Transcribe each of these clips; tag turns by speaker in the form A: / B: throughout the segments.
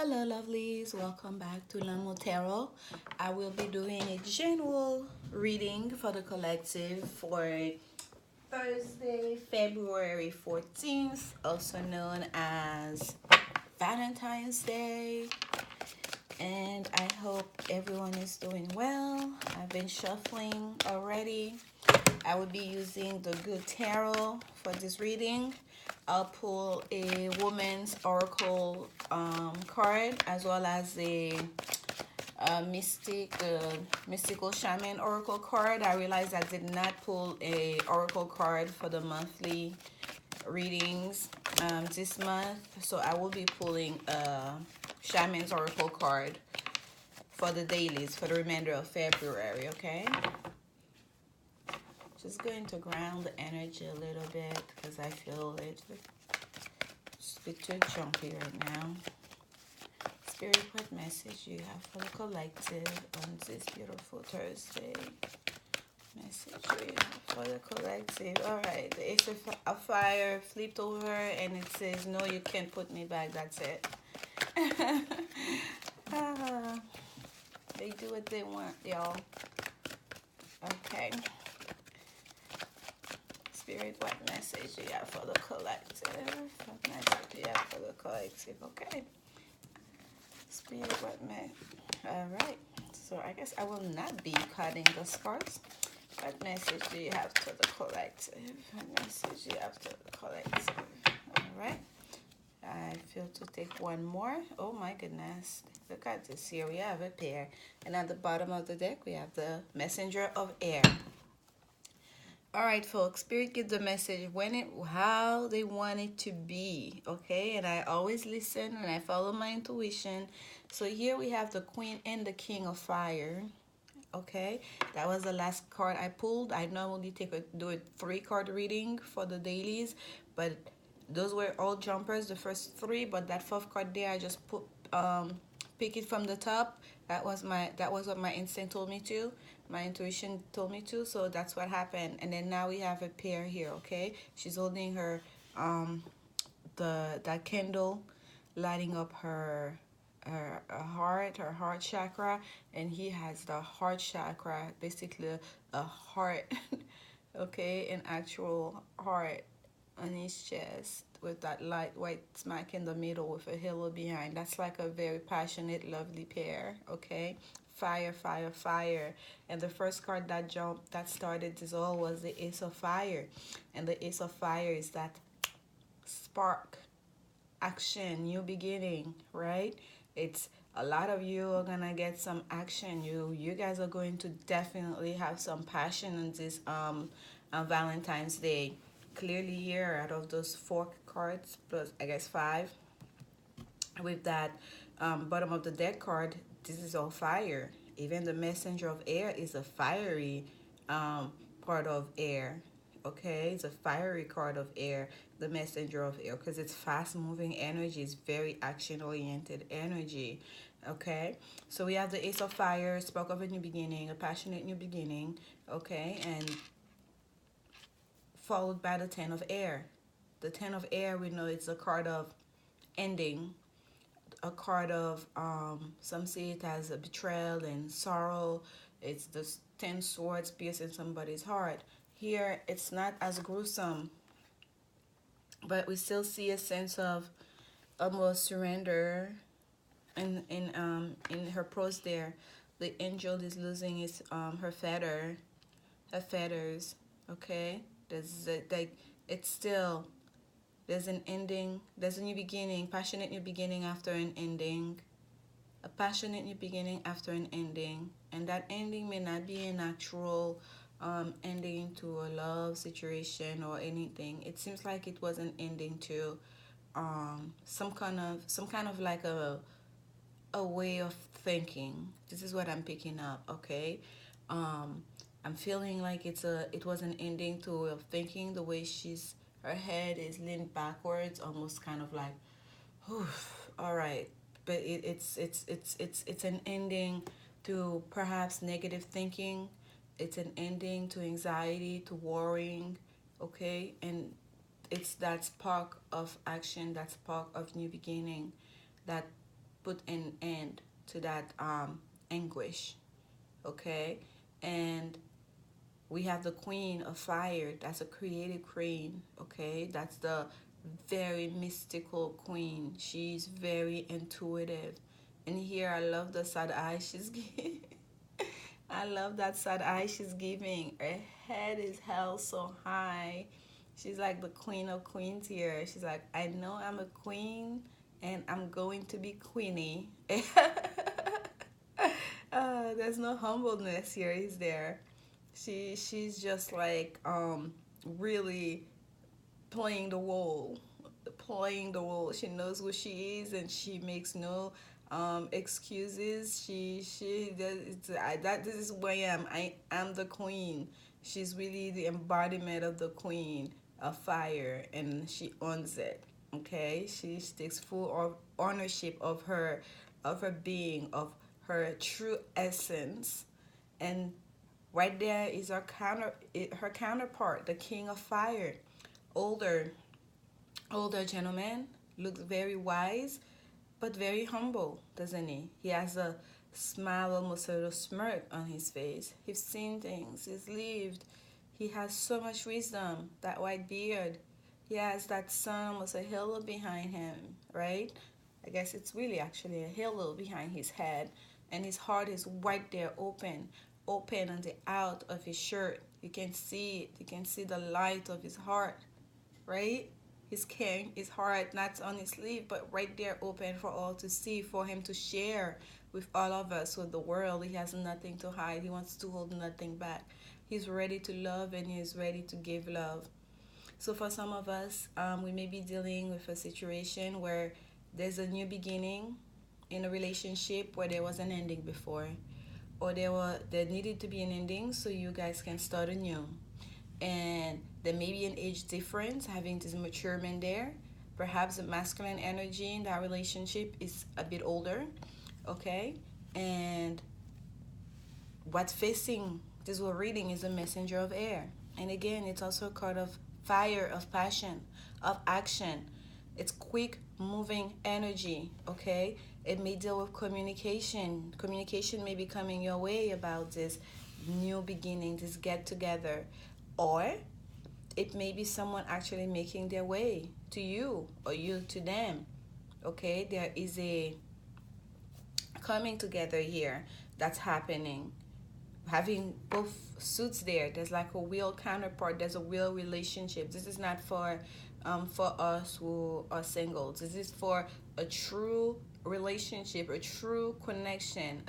A: Hello, lovelies. Welcome back to Lanmou Tarot. I will be doing a general reading for the collective for Thursday, February 14th, also known as Valentine's Day. And I hope everyone is doing well. I've been shuffling already. I will be using the Good Tarot for this reading. I'll pull a woman's oracle card as well as a mystical shaman oracle card. I realized I did not pull a oracle card for the monthly readings this month, so I will be pulling a shaman's oracle card for the dailies for the remainder of February. Okay, just going to ground the energy a little bit because I feel it's a bit too jumpy right now. Spirit, what message you have for the collective on this beautiful Thursday? Message you have for the collective. Alright, the Ace of Fire flipped over and it says, no, you can't put me back. That's it. They do what they want, y'all. Okay. Spirit, what message you have for the collective? What message you have for the collective? Okay. Spirit, what message? Alright. So I guess I will not be cutting the cards. What message do you have to the collective? What message do you have to the collective? Alright. I feel to take one more. Oh my goodness. Look at this here. We have a pair. And at the bottom of the deck, we have the Messenger of Air. Alright, folks. Spirit gives the message how they want it to be. Okay? And I always listen and I follow my intuition. So here we have the Queen and the King of Fire. Okay, that was the last card I pulled. I normally do a 3-card reading for the dailies, but those were all jumpers, the first 3. But that 4th card there, I just pick it from the top. That was what my instinct told me to. My intuition told me to. So that's what happened. And then now we have a pair here. Okay, she's holding her that candle, lighting up her heart chakra, and he has the heart chakra, basically a heart, okay, an actual heart on his chest with that light white smack in the middle with a halo behind. That's like a very passionate, lovely pair. Okay, fire, fire, fire. And the first card that started this all was the Ace of Fire, and the Ace of Fire is that spark, action, new beginning, right? It's a lot of you are gonna get some action. You guys are going to definitely have some passion on this on Valentine's Day. Clearly here, out of those 4 cards plus I guess 5, with that bottom of the deck card, this is all fire. Even the Messenger of Air is a fiery part of air. Okay, it's a fiery card of air, the Messenger of Air, because it's fast moving energy. It's very action oriented energy. Okay, so we have the Ace of Fire, spark of a new beginning, a passionate new beginning. Okay, and followed by the Ten of Air. The Ten of Air, we know it's a card of ending, a card of some see it as a betrayal and sorrow. It's the 10 swords piercing somebody's heart. Here it's not as gruesome, but we still see a sense of almost surrender in her prose there. The angel is losing his her feathers. Okay, like it's still, there's an ending, there's a new beginning, passionate new beginning after an ending. A passionate new beginning after an ending. And that ending may not be an actual ending to a love situation or anything. It seems like it was an ending to some kind of like a way of thinking. This is what I'm picking up, okay? I'm feeling like it was an ending to a way of thinking, the way her head is leaned backwards, almost kind of like, whew, all right. But it's an ending to perhaps negative thinking. It's an ending to anxiety, to worrying, okay? And it's that spark of action, that spark of new beginning, that put an end to that anguish. Okay, and we have the Queen of Fire. That's a creative queen. Okay, that's the very mystical queen. She's very intuitive. And here I love the sad eye she's giving. I love that sad eye she's giving. Her head is held so high. She's like the queen of queens here. She's like, I know I'm a queen and I'm going to be queenie. There's no humbleness here, is there? She's just like really playing the role, playing the role. She knows who she is, and she makes no excuses. She does. That this is who I am. I am the queen. She's really the embodiment of the queen of fire, and she owns it. Okay, she takes full ownership of her being, of her true essence, and right there is her counterpart, the king of fire, older older gentleman, looks very wise, but very humble, doesn't he? He has a smile, almost a little smirk on his face. He's seen things, he's lived. He has so much wisdom, that white beard. He has that sun, almost a halo behind him, right? I guess it's really actually a halo behind his head. And his heart is right there, open on the out of his shirt. You can see it. You can see the light of his heart, right? He's carrying his heart not on his sleeve, but right there open for all to see, for him to share with all of us, with the world. He has nothing to hide. He wants to hold nothing back. He's ready to love and he's ready to give love. So for some of us, we may be dealing with a situation where there's a new beginning in a relationship where there was an ending before, or there needed to be an ending so you guys can start anew. And there may be an age difference, having this mature man there. Perhaps the masculine energy in that relationship is a bit older, okay? And what's facing this we're reading is a messenger of air. And again, it's also a card of fire, of passion, of action. It's quick moving energy, okay? It may deal with communication. Communication may be coming your way about this new beginning, this get together. Or it may be someone actually making their way to you or you to them. Okay, there is a coming together here that's happening. Having both suits there, there's like a real counterpart, there's a real relationship. This is not for us who are singles. This is for a true relationship, a true connection,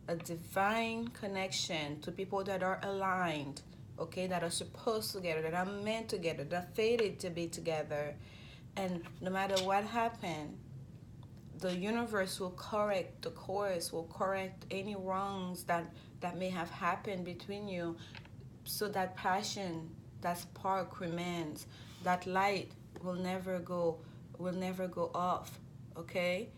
A: a divine connection to people that are aligned, okay, that are supposed together, that are meant together, that are fated to be together. And no matter what happened, the universe will correct the course, will correct any wrongs that may have happened between you, so that passion, that spark remains, that light will never go off, okay?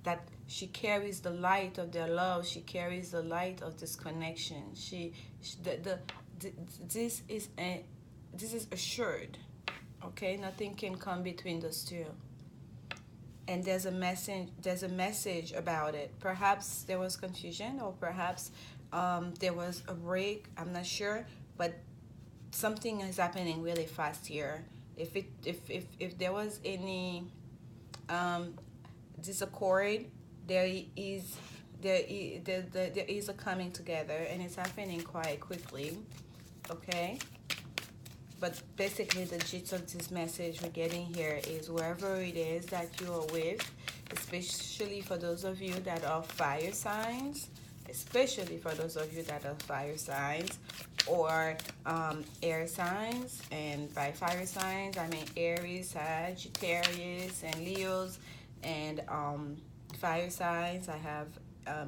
A: That she carries the light of their love, she carries the light of this connection. This is assured, okay? Nothing can come between those two. And there's a message about it. Perhaps there was confusion, or perhaps there was a break, I'm not sure, but something is happening really fast here. If there was any disaccord, there is a coming together, and it's happening quite quickly, okay? But basically the gist of this message we're getting here is, wherever it is that you are with, especially for those of you that are fire signs, or air signs. And by fire signs, I mean Aries, Sagittarius, and Leos. And fire signs, I have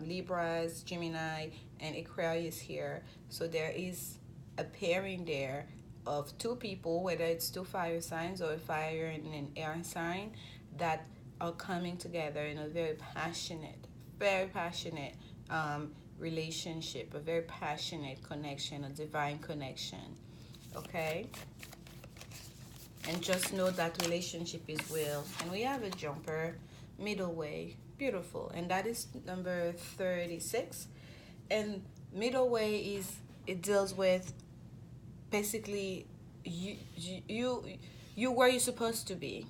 A: Libras, Gemini, and Aquarius here. So there is a pairing there of two people, whether it's two fire signs or a fire and an air sign, that are coming together in a very passionate relationship, a very passionate connection, a divine connection, okay? And just know that relationship is real. And we have a jumper, middle way. Beautiful. And that is number 36. And middle way is, it deals with basically you where you're supposed to be.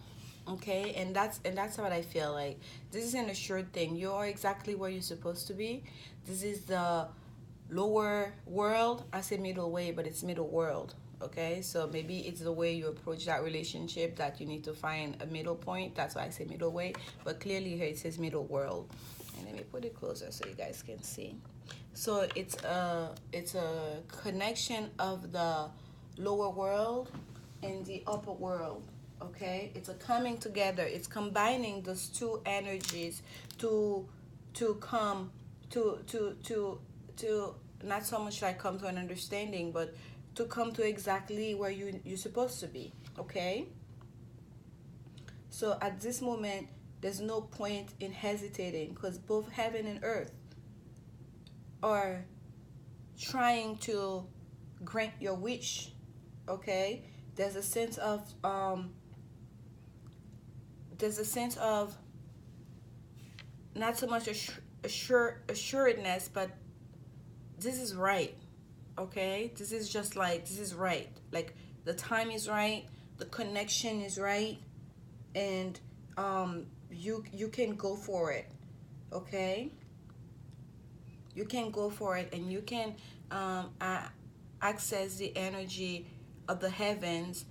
A: Okay, and that's what I feel like. This isn't a short thing. You are exactly where you're supposed to be. This is the lower world. I say middle way, but it's middle world. Okay, so maybe it's the way you approach that relationship that you need to find a middle point. That's why I say middle way, but clearly here it says middle world. And let me put it closer so you guys can see. So it's a connection of the lower world and the upper world. Okay, it's a coming together. It's combining those two energies to come to not so much like come to an understanding, but to come to exactly where you're supposed to be. Okay, so at this moment there's no point in hesitating, because both heaven and earth are trying to grant your wish. Okay, there's a sense of there's a sense of not so much assuredness, but this is right. Okay, this is just like, this is right, like the time is right, the connection is right, and you can go for it. Okay, you can go for it, and you can access the energy of the heavens.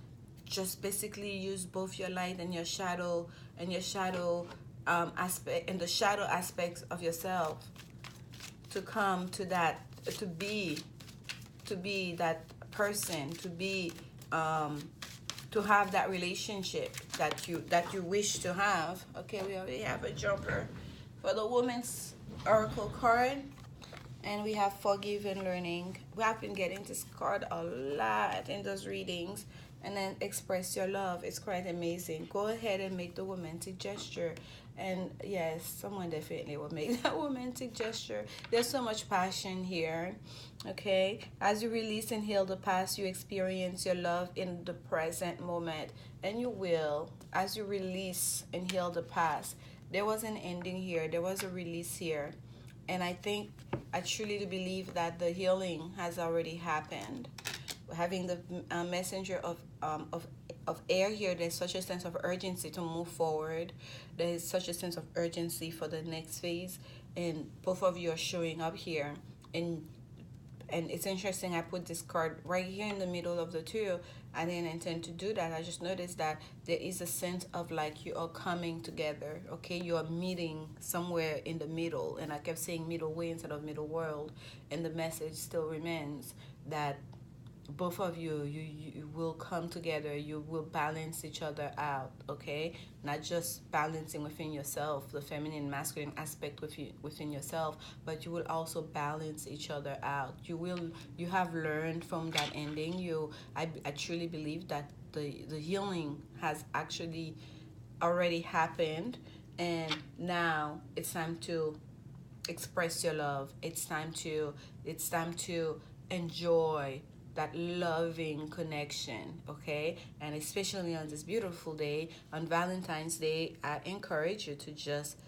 A: Just basically use both your light and your shadow, and your shadow aspect, and the shadow aspects of yourself, to come to that, to be that person, to be to have that relationship that you wish to have. Okay, we already have a jumper for the woman's oracle card, and we have forgive and learning. We have been getting this card a lot in those readings. And then express your love. It's quite amazing. Go ahead and make the romantic gesture. And yes, someone definitely will make that romantic gesture. There's so much passion here. Okay, as you release and heal the past, you experience your love in the present moment. And you will, as you release and heal the past. There was an ending here, there was a release here. And I truly believe that the healing has already happened. Having the messenger of air here, there's such a sense of urgency to move forward. There is such a sense of urgency for the next phase, and both of you are showing up here. And it's interesting, I put this card right here in the middle of the two. I didn't intend to do that. I just noticed that there is a sense of like you are coming together. Okay, you are meeting somewhere in the middle, and I kept saying middle way instead of middle world, and the message still remains that both of you will come together. You will balance each other out. Okay, not just balancing within yourself, the feminine masculine aspect within yourself, but you will also balance each other out. You have learned from that ending. I truly believe that the healing has actually already happened, and now it's time to express your love. It's time to enjoy that loving connection. Okay, and especially on this beautiful day, on Valentine's Day, I encourage you to just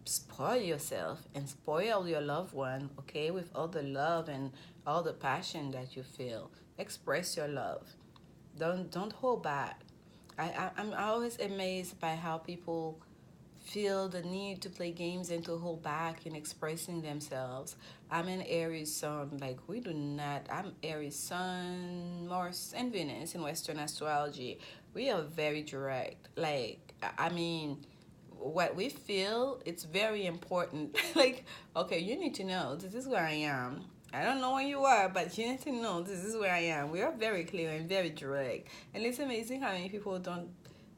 A: spoil yourself and spoil your loved one. Okay, with all the love and all the passion that you feel, express your love. Don't hold back. I'm always amazed by how people feel the need to play games and to hold back in expressing themselves. I'm an Aries sun, like we do not. I'm Aries sun, Mars, and Venus in Western astrology. We are very direct. Like, I mean, what we feel, it's very important. Like, okay, you need to know this is where I am. I don't know where you are, but you need to know this is where I am. We are very clear and very direct. And it's amazing how many people don't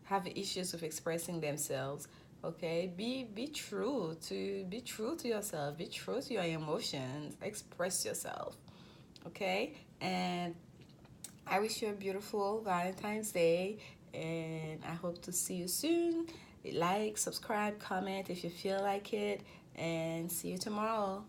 A: have issues with expressing themselves. Okay, be true to yourself. Be true to your emotions. Express yourself. Okay, and I wish you a beautiful Valentine's Day, and I hope to see you soon. Like, subscribe, comment if you feel like it, and see you tomorrow.